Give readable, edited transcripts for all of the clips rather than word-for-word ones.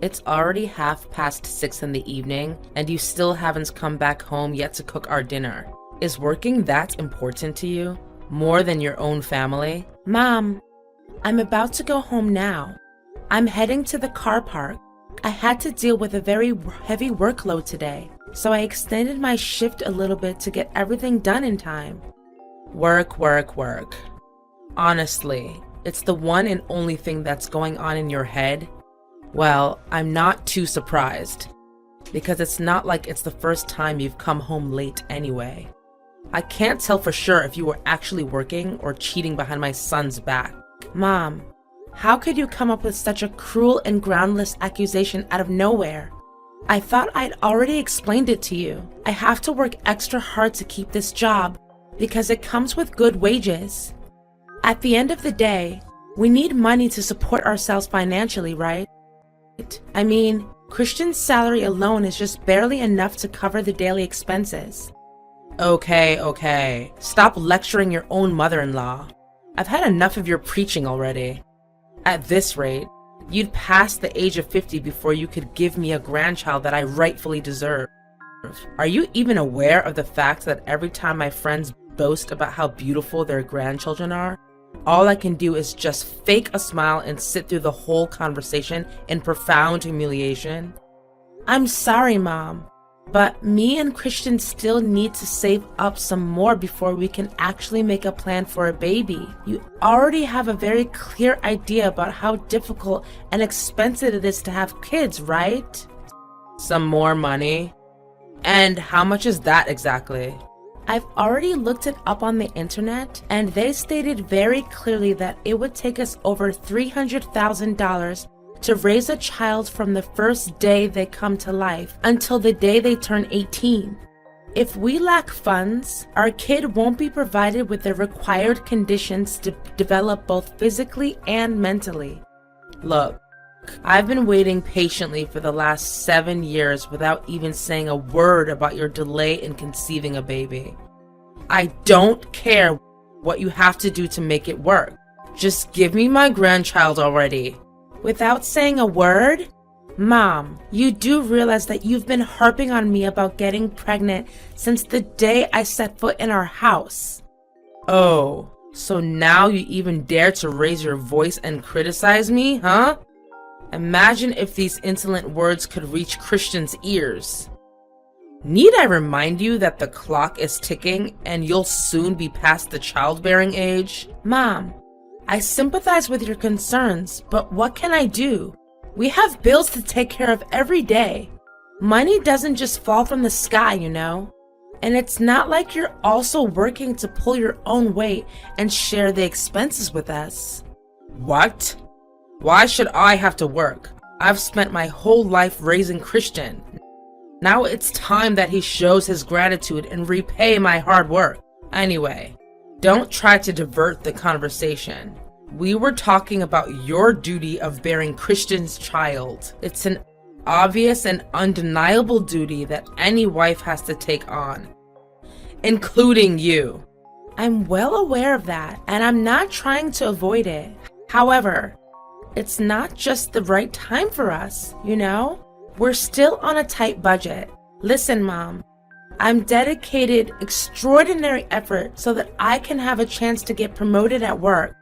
It's already 6:30 in the evening, and you still haven't come back home yet to cook our dinner. Is working that important to you? More than your own family? Mom, I'm about to go home now. I'm heading to the car park. I had to deal with a very heavy workload today, so I extended my shift a little bit to get everything done in time. Work. Honestly, it's the one and only thing that's going on in your head. Well, I'm not too surprised, because it's not like it's the first time you've come home late anyway. I can't tell for sure if you were actually working or cheating behind my son's back. Mom, how could you come up with such a cruel and groundless accusation out of nowhere? I thought I'd already explained it to you. I have to work extra hard to keep this job because it comes with good wages. At the end of the day, we need money to support ourselves financially, right? I mean, Christian's salary alone is just barely enough to cover the daily expenses. Okay. Stop lecturing your own mother-in-law. I've had enough of your preaching already. At this rate, you'd pass the age of 50 before you could give me a grandchild that I rightfully deserve. Are you even aware of the fact that every time my friends boast about how beautiful their grandchildren are, all I can do is just fake a smile and sit through the whole conversation in profound humiliation? I'm sorry, Mom, but me and Christian still need to save up some more before we can actually make a plan for a baby. You already have a very clear idea about how difficult and expensive it is to have kids, right? Some more money? And how much is that exactly? I've already looked it up on the internet, and they stated very clearly that it would take us over $300,000 to raise a child from the first day they come to life until the day they turn 18. If we lack funds, our kid won't be provided with the required conditions to develop both physically and mentally. Look, I've been waiting patiently for the last 7 years without even saying a word about your delay in conceiving a baby. I don't care what you have to do to make it work. Just give me my grandchild already. Without saying a word? Mom, you do realize that you've been harping on me about getting pregnant since the day I set foot in our house. Oh, so now you even dare to raise your voice and criticize me, huh? Imagine if these insolent words could reach Christian's ears. Need I remind you that the clock is ticking and you'll soon be past the childbearing age? Mom, I sympathize with your concerns, but what can I do? We have bills to take care of every day. Money doesn't just fall from the sky, you know? And it's not like you're also working to pull your own weight and share the expenses with us. What? Why should I have to work? I've spent my whole life raising Christian. Now it's time that he shows his gratitude and repay my hard work. Anyway, don't try to divert the conversation. We were talking about your duty of bearing Christian's child. It's an obvious and undeniable duty that any wife has to take on, including you. I'm well aware of that, and I'm not trying to avoid it. However, it's not just the right time for us, you know? We're still on a tight budget. Listen, Mom, I'm dedicated extraordinary effort so that I can have a chance to get promoted at work,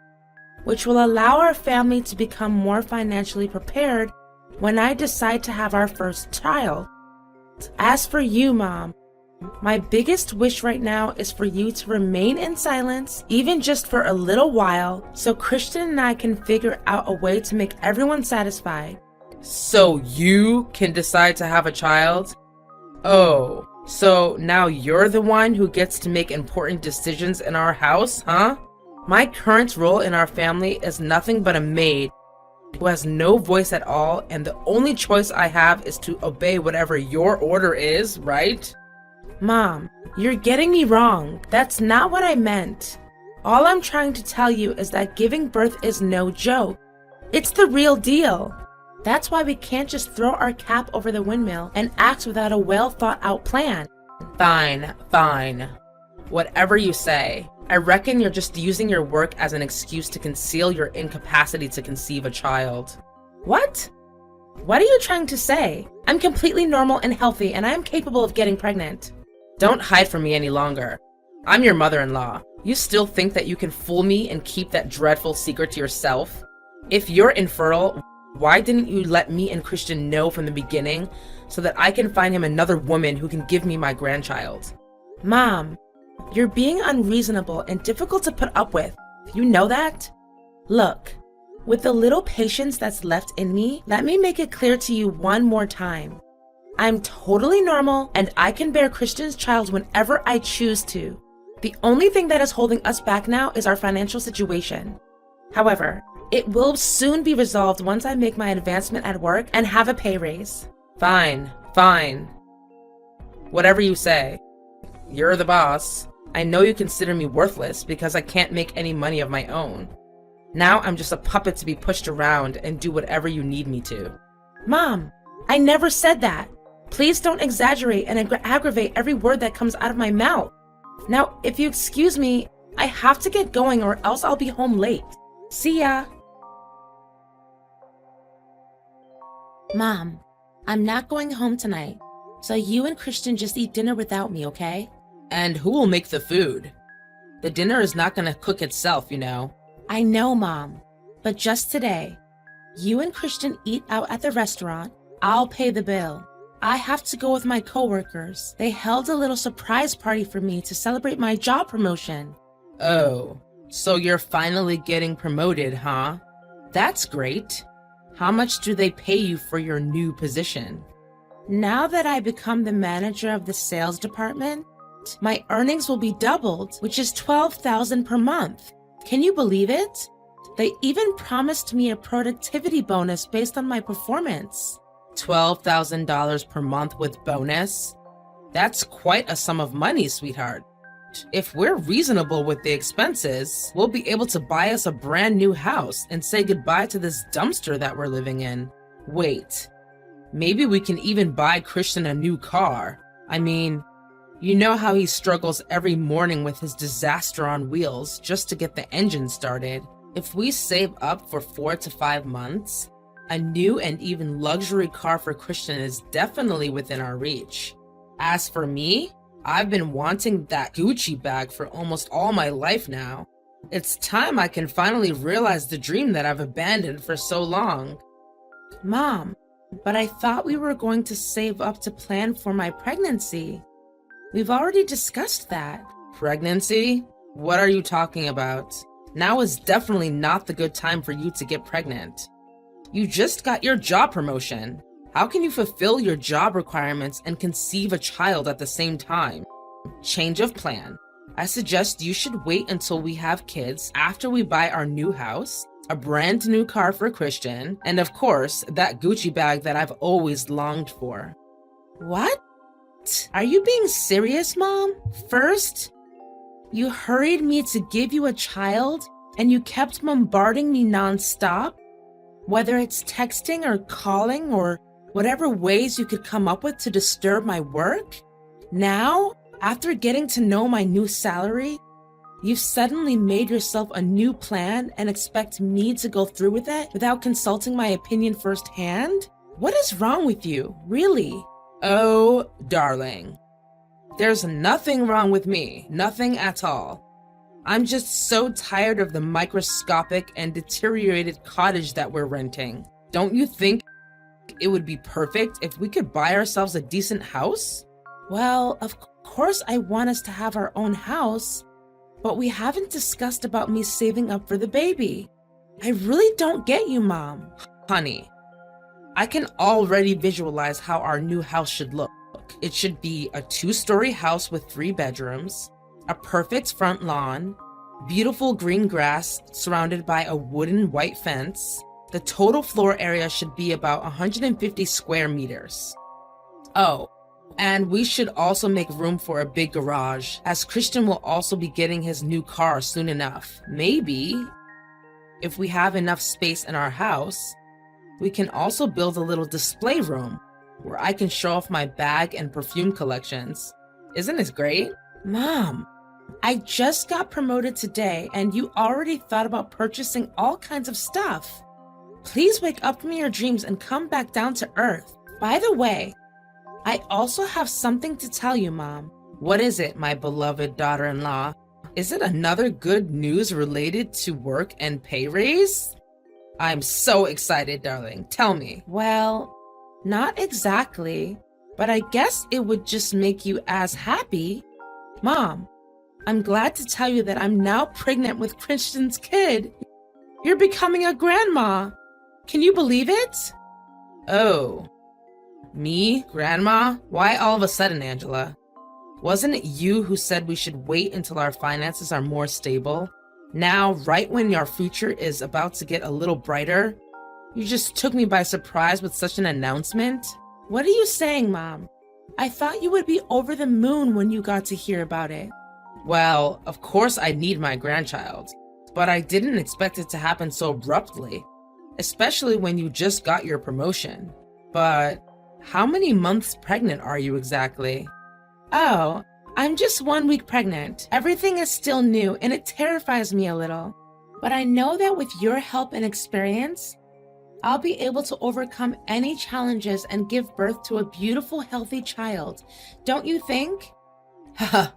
which will allow our family to become more financially prepared when I decide to have our first child. As for you, Mom, my biggest wish right now is for you to remain in silence, even just for a little while, so Christian and I can figure out a way to make everyone satisfied. So you can decide to have a child? Oh, so now you're the one who gets to make important decisions in our house, huh? My current role in our family is nothing but a maid who has no voice at all, and the only choice I have is to obey whatever your order is, right? Mom, you're getting me wrong. That's not what I meant. All I'm trying to tell you is that giving birth is no joke. It's the real deal. That's why we can't just throw our cap over the windmill and act without a well-thought-out plan. Fine. Whatever you say. I reckon you're just using your work as an excuse to conceal your incapacity to conceive a child. What? What are you trying to say? I'm completely normal and healthy, and I am capable of getting pregnant. Don't hide from me any longer. I'm your mother-in-law. You still think that you can fool me and keep that dreadful secret to yourself? If you're infertile, why didn't you let me and Christian know from the beginning so that I can find him another woman who can give me my grandchild? Mom, you're being unreasonable and difficult to put up with. You know that? Look, with the little patience that's left in me, let me make it clear to you one more time. I'm totally normal and I can bear Christian's child whenever I choose to. The only thing that is holding us back now is our financial situation. However, it will soon be resolved once I make my advancement at work and have a pay raise. Fine. Whatever you say. You're the boss. I know you consider me worthless because I can't make any money of my own. Now I'm just a puppet to be pushed around and do whatever you need me to. Mom, I never said that. Please don't exaggerate and aggravate every word that comes out of my mouth. Now, if you excuse me, I have to get going or else I'll be home late. See ya. Mom, I'm not going home tonight, so you and Christian just eat dinner without me, okay? And who will make the food? The dinner is not gonna cook itself, you know. I know, Mom, but just today, you and Christian eat out at the restaurant. I'll pay the bill. I have to go with my coworkers. They held a little surprise party for me to celebrate my job promotion. Oh, so you're finally getting promoted, huh? That's great. How much do they pay you for your new position? Now that I become the manager of the sales department, my earnings will be doubled, which is $12,000 per month. Can you believe it? They even promised me a productivity bonus based on my performance. $12,000 per month with bonus? That's quite a sum of money, sweetheart. If we're reasonable with the expenses, we'll be able to buy us a brand new house and say goodbye to this dumpster that we're living in. Wait, maybe we can even buy Christian a new car. I mean, you know how he struggles every morning with his disaster on wheels just to get the engine started. If we save up for 4 to 5 months, a new and even luxury car for Christian is definitely within our reach. As for me, I've been wanting that Gucci bag for almost all my life now. It's time I can finally realize the dream that I've abandoned for so long. Mom, but I thought we were going to save up to plan for my pregnancy. We've already discussed that. Pregnancy? What are you talking about? Now is definitely not the good time for you to get pregnant. You just got your job promotion. How can you fulfill your job requirements and conceive a child at the same time? Change of plan. I suggest you should wait until we have kids after we buy our new house, a brand new car for Christian, and of course, that Gucci bag that I've always longed for. What? Are you being serious, Mom? First, you hurried me to give you a child, and you kept bombarding me nonstop? Whether it's texting or calling or whatever ways you could come up with to disturb my work? Now, after getting to know my new salary, you've suddenly made yourself a new plan and expect me to go through with it without consulting my opinion firsthand? What is wrong with you, really? Oh, darling. There's nothing wrong with me, nothing at all. I'm just so tired of the microscopic and deteriorated cottage that we're renting. Don't you think it would be perfect if we could buy ourselves a decent house? Well, of course I want us to have our own house, but we haven't discussed about me saving up for the baby. I really don't get you, Mom. Honey, I can already visualize how our new house should look. It should be a 2-story house with 3 bedrooms, a perfect front lawn, beautiful green grass surrounded by a wooden white fence. The total floor area should be about 150 square meters. Oh, and we should also make room for a big garage, as Christian will also be getting his new car soon enough. Maybe, if we have enough space in our house, we can also build a little display room where I can show off my bag and perfume collections. Isn't it great? Mom, I just got promoted today and you already thought about purchasing all kinds of stuff. Please wake up from your dreams and come back down to earth. By the way, I also have something to tell you, Mom. What is it, my beloved daughter-in-law? Is it another good news related to work and pay raise? I'm so excited, darling. Tell me. Well, not exactly, but I guess it would just make you as happy. Mom, I'm glad to tell you that I'm now pregnant with Christian's kid. You're becoming a grandma. Can you believe it? Oh, me, grandma? Why all of a sudden, Angela? Wasn't it you who said we should wait until our finances are more stable? Now, right when our future is about to get a little brighter, you just took me by surprise with such an announcement? What are you saying, Mom? I thought you would be over the moon when you got to hear about it. Well, of course I need my grandchild, but I didn't expect it to happen so abruptly, especially when you just got your promotion. But how many months pregnant are you exactly? Oh, I'm just 1 week pregnant. Everything is still new and it terrifies me a little. But I know that with your help and experience, I'll be able to overcome any challenges and give birth to a beautiful, healthy child. Don't you think?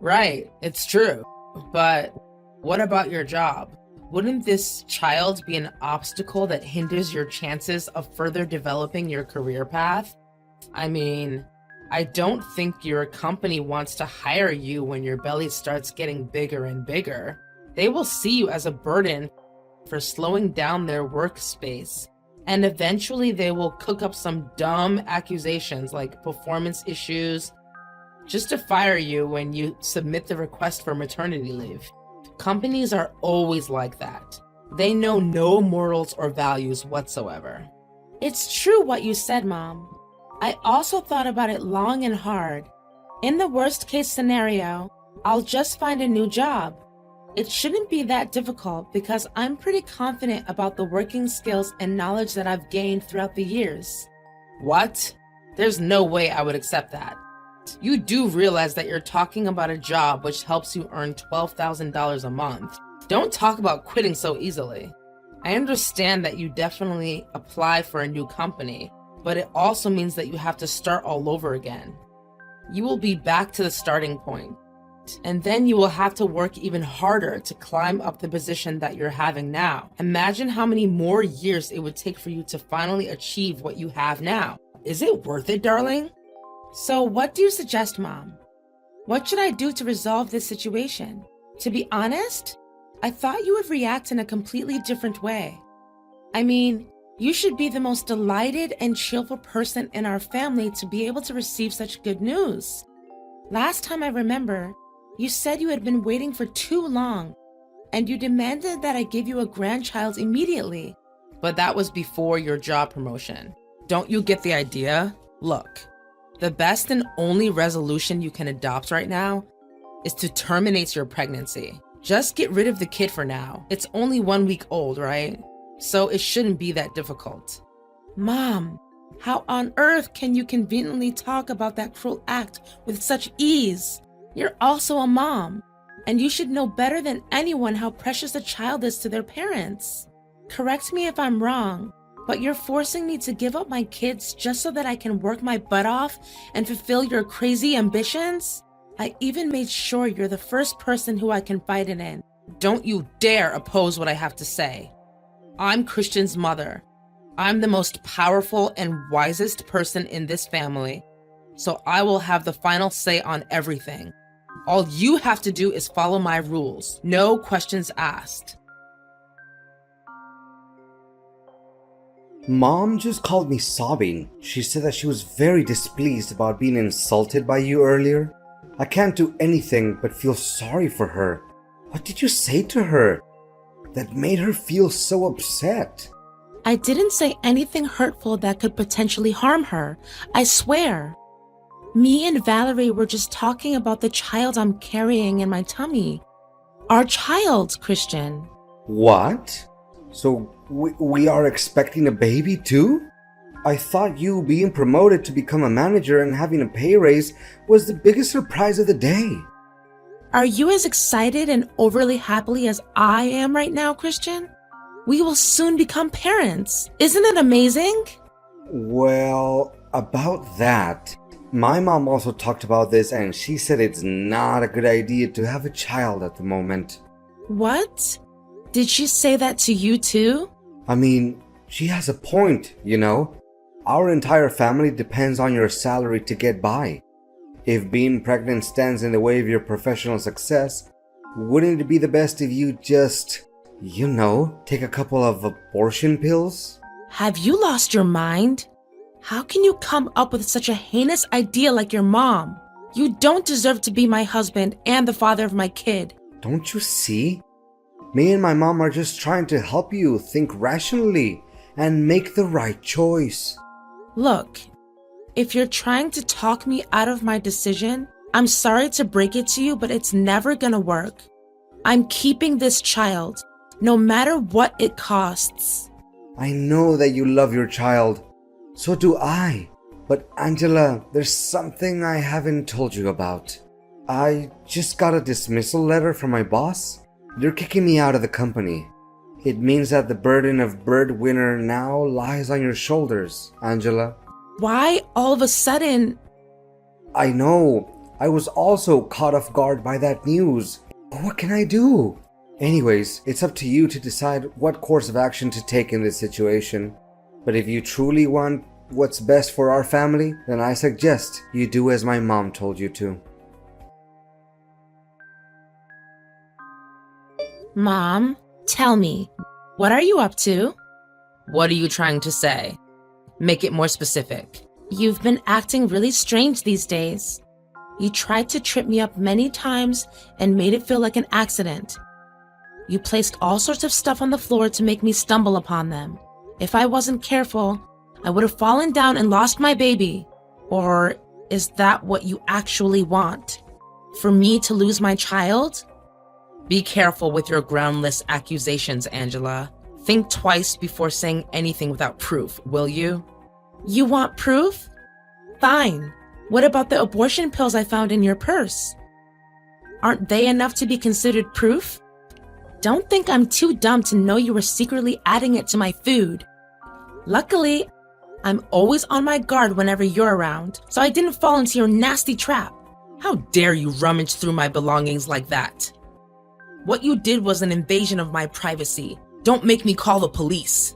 Right, it's true. But what about your job? Wouldn't this child be an obstacle that hinders your chances of further developing your career path? I mean, I don't think your company wants to hire you when your belly starts getting bigger and bigger. They will see you as a burden for slowing down their workspace. And eventually they will cook up some dumb accusations like performance issues just to fire you when you submit the request for maternity leave. Companies are always like that. They know no morals or values whatsoever. It's true what you said, Mom. I also thought about it long and hard. In the worst case scenario, I'll just find a new job. It shouldn't be that difficult because I'm pretty confident about the working skills and knowledge that I've gained throughout the years. What? There's no way I would accept that. You do realize that you're talking about a job which helps you earn $12,000 a month. Don't talk about quitting so easily. I understand that you definitely apply for a new company, but it also means that you have to start all over again. You will be back to the starting point, and then you will have to work even harder to climb up the position that you're having now. Imagine how many more years it would take for you to finally achieve what you have now. Is it worth it, darling? So what do you suggest, Mom? What should I do to resolve this situation? To be honest, I thought you would react in a completely different way. I mean, you should be the most delighted and cheerful person in our family to be able to receive such good news. Last time I remember, you said you had been waiting for too long, and you demanded that I give you a grandchild immediately. But that was before your job promotion. Don't you get the idea? Look, the best and only resolution you can adopt right now is to terminate your pregnancy. Just get rid of the kid for now. It's only 1 week old, right? So it shouldn't be that difficult. Mom, how on earth can you conveniently talk about that cruel act with such ease? You're also a mom, and you should know better than anyone how precious a child is to their parents. Correct me if I'm wrong, but you're forcing me to give up my kids just so that I can work my butt off and fulfill your crazy ambitions? I even made sure you're the first person who I confide in. Don't you dare oppose what I have to say. I'm Christian's mother. I'm the most powerful and wisest person in this family, so I will have the final say on everything. All you have to do is follow my rules. No questions asked. Mom just called me sobbing. She said that she was very displeased about being insulted by you earlier. I can't do anything but feel sorry for her. What did you say to her that made her feel so upset? I didn't say anything hurtful that could potentially harm her. I swear. Me and Valerie were just talking about the child I'm carrying in my tummy. Our child, Christian. What? So we are expecting a baby too? I thought you being promoted to become a manager and having a pay raise was the biggest surprise of the day. Are you as excited and overly happy as I am right now, Christian? We will soon become parents. Isn't it amazing? Well, about that, my mom also talked about this and she said it's not a good idea to have a child at the moment. What? Did she say that to you too? I mean, she has a point, you know? Our entire family depends on your salary to get by. If being pregnant stands in the way of your professional success, wouldn't it be the best if you just, take a couple of abortion pills? Have you lost your mind? How can you come up with such a heinous idea like your mom? You don't deserve to be my husband and the father of my kid. Don't you see? Me and my mom are just trying to help you think rationally and make the right choice. Look, if you're trying to talk me out of my decision, I'm sorry to break it to you, but it's never gonna work. I'm keeping this child, no matter what it costs. I know that you love your child. So do I. But Angela, there's something I haven't told you about. I just got a dismissal letter from my boss. They're kicking me out of the company. It means that the burden of breadwinner now lies on your shoulders, Angela. Why all of a sudden? I know. I was also caught off guard by that news. But what can I do? Anyways, it's up to you to decide what course of action to take in this situation. But if you truly want what's best for our family, then I suggest you do as my mom told you to. Mom, tell me, what are you up to? What are you trying to say? Make it more specific. You've been acting really strange these days. You tried to trip me up many times and made it feel like an accident. You placed all sorts of stuff on the floor to make me stumble upon them. If I wasn't careful, I would have fallen down and lost my baby. Or is that what you actually want? For me to lose my child? Be careful with your groundless accusations, Angela. Think twice before saying anything without proof, will you? You want proof? Fine. What about the abortion pills I found in your purse? Aren't they enough to be considered proof? Don't think I'm too dumb to know you were secretly adding it to my food. Luckily, I'm always on my guard whenever you're around, so I didn't fall into your nasty trap. How dare you rummage through my belongings like that? What you did was an invasion of my privacy. Don't make me call the police.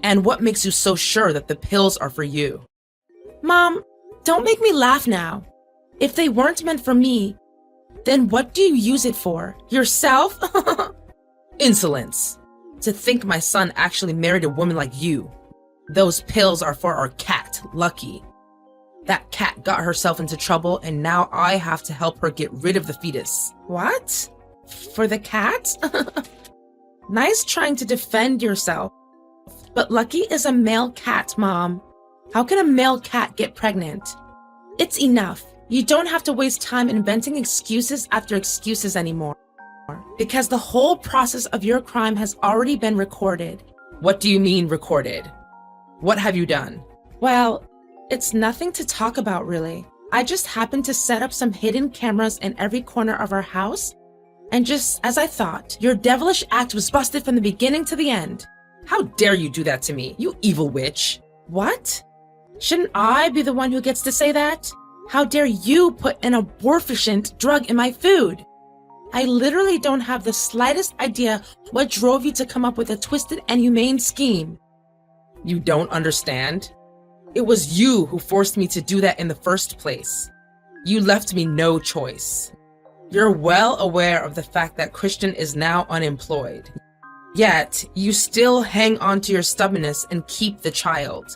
And what makes you so sure that the pills are for you? Mom, don't make me laugh now. If they weren't meant for me, then what do you use it for? Yourself? Insolence. To think my son actually married a woman like you. Those pills are for our cat, Lucky. That cat got herself into trouble and now I have to help her get rid of the fetus. What? For the cat? Nice trying to defend yourself. But Lucky is a male cat, Mom. How can a male cat get pregnant? It's enough. You don't have to waste time inventing excuses after excuses anymore. Because the whole process of your crime has already been recorded. What do you mean recorded? What have you done? Well, it's nothing to talk about really. I just happened to set up some hidden cameras in every corner of our house. And just as I thought, your devilish act was busted from the beginning to the end. How dare you do that to me, you evil witch? What? Shouldn't I be the one who gets to say that? How dare you put an abortifacient drug in my food? I literally don't have the slightest idea what drove you to come up with a twisted and humane scheme. You don't understand? It was you who forced me to do that in the first place. You left me no choice. You're well aware of the fact that Christian is now unemployed. Yet, you still hang on to your stubbornness and keep the child.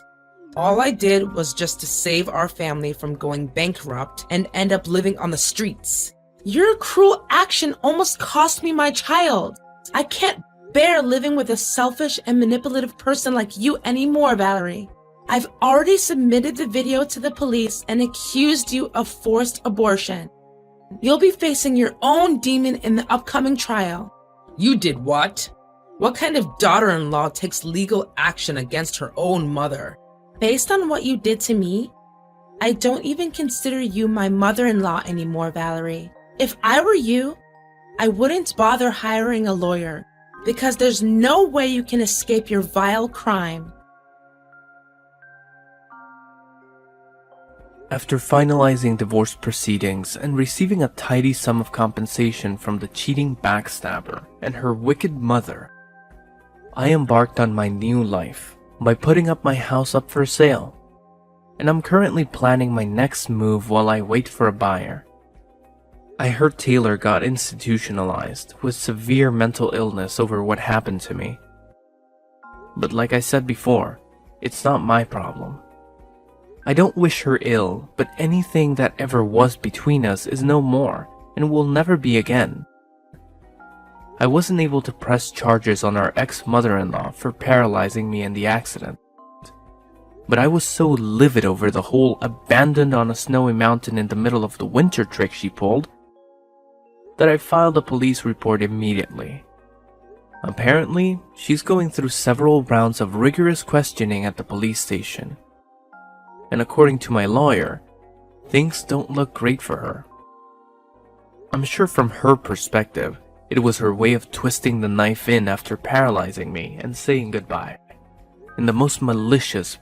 All I did was just to save our family from going bankrupt and end up living on the streets. Your cruel action almost cost me my child. I can't bear living with a selfish and manipulative person like you anymore, Valerie. I've already submitted the video to the police and accused you of forced abortion. You'll be facing your own demon in the upcoming trial. You did what? What kind of daughter-in-law takes legal action against her own mother? Based on what you did to me, I don't even consider you my mother-in-law anymore, Valerie. If I were you, I wouldn't bother hiring a lawyer because there's no way you can escape your vile crime. After finalizing divorce proceedings and receiving a tidy sum of compensation from the cheating backstabber and her wicked mother, I embarked on my new life by putting up my house up for sale, and I'm currently planning my next move while I wait for a buyer. I heard Taylor got institutionalized with severe mental illness over what happened to me. But like I said before, it's not my problem. I don't wish her ill, but anything that ever was between us is no more and will never be again. I wasn't able to press charges on our ex-mother-in-law for paralyzing me in the accident, but I was so livid over the whole abandoned on a snowy mountain in the middle of the winter trick she pulled that I filed a police report immediately. Apparently, she's going through several rounds of rigorous questioning at the police station. And according to my lawyer, things don't look great for her. I'm sure from her perspective, it was her way of twisting the knife in after paralyzing me and saying goodbye, in the most malicious,